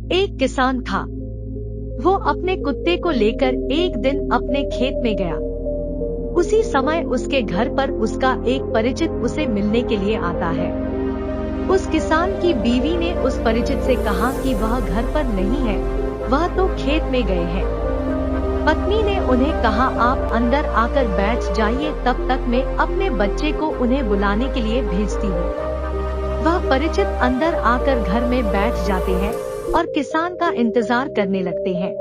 एक किसान था। वो अपने कुत्ते को लेकर एक दिन अपने खेत में गया। उसी समय उसके घर पर उसका एक परिचित उसे मिलने के लिए आता है। उस किसान की बीवी ने उस परिचित से कहा कि वह घर पर नहीं है, वह तो खेत में गए हैं। पत्नी ने उन्हें कहा, आप अंदर आकर बैठ जाइए, तब तक मैं अपने बच्चे को उन्हें बुलाने के लिए भेजती हूँ। वह परिचित अंदर आकर घर में बैठ जाते हैं और किसान का इंतजार करने लगते हैं।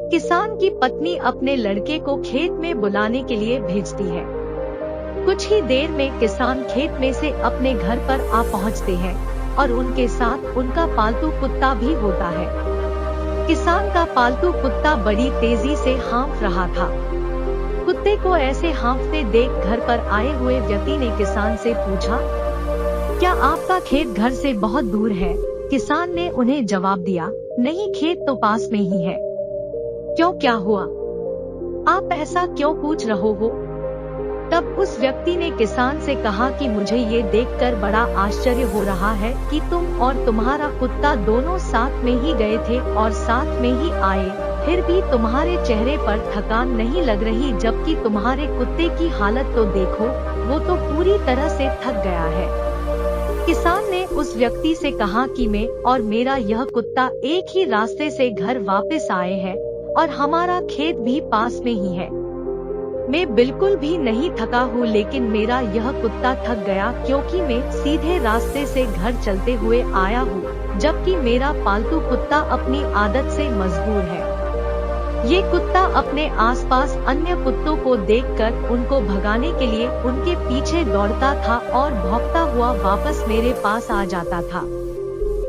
किसान की पत्नी अपने लड़के को खेत में बुलाने के लिए भेजती है। कुछ ही देर में किसान खेत में से अपने घर पर आ पहुंचते हैं और उनके साथ उनका पालतू कुत्ता भी होता है। किसान का पालतू कुत्ता बड़ी तेजी से हाँफ रहा था। कुत्ते को ऐसे हाँफते देख घर पर आए हुए व्यक्ति ने किसान से पूछा, क्या आपका खेत घर से बहुत दूर है? किसान ने उन्हें जवाब दिया, नहीं, खेत तो पास में ही है। क्यों, क्या हुआ? आप ऐसा क्यों पूछ रहे हो? तब उस व्यक्ति ने किसान से कहा कि मुझे ये देखकर बड़ा आश्चर्य हो रहा है कि तुम और तुम्हारा कुत्ता दोनों साथ में ही गए थे और साथ में ही आए, फिर भी तुम्हारे चेहरे पर थकान नहीं लग रही, जबकि तुम्हारे कुत्ते की हालत तो देखो, वो तो पूरी तरह से थक गया है। किसान ने उस व्यक्ति से कहा कि मैं और मेरा यह कुत्ता एक ही रास्ते से घर वापस आए हैं और हमारा खेत भी पास में ही है। मैं बिल्कुल भी नहीं थका हूँ, लेकिन मेरा यह कुत्ता थक गया क्योंकि मैं सीधे रास्ते से घर चलते हुए आया हूँ, जबकि मेरा पालतू कुत्ता अपनी आदत से मजबूर है। ये कुत्ता अपने आसपास अन्य कुत्तों को देखकर उनको भगाने के लिए उनके पीछे दौड़ता था और भौंकता हुआ वापस मेरे पास आ जाता था।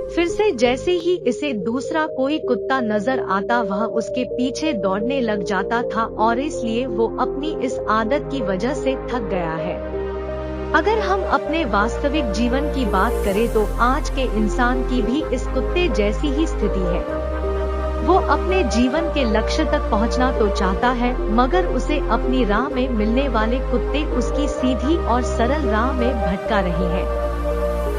फिर से जैसे ही इसे दूसरा कोई कुत्ता नजर आता, वह उसके पीछे दौड़ने लग जाता था और इसलिए वो अपनी इस आदत की वजह से थक गया है। अगर हम अपने वास्तविक जीवन की बात करें तो आज के इंसान की भी इस कुत्ते जैसी ही स्थिति है। वो अपने जीवन के लक्ष्य तक पहुंचना तो चाहता है, मगर उसे अपनी राह में मिलने वाले कुत्ते उसकी सीधी और सरल राह में भटका रहे हैं।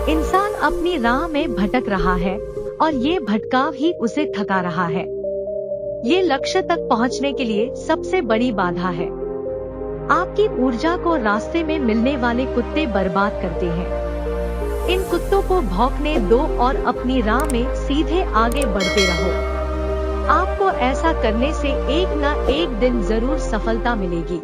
इंसान अपनी राह में भटक रहा है और ये भटकाव ही उसे थका रहा है। ये लक्ष्य तक पहुंचने के लिए सबसे बड़ी बाधा है। आपकी ऊर्जा को रास्ते में मिलने वाले कुत्ते बर्बाद करते हैं। इन कुत्तों को भौंकने दो और अपनी राह में सीधे आगे बढ़ते रहो। आपको ऐसा करने से एक न एक दिन जरूर सफलता मिलेगी।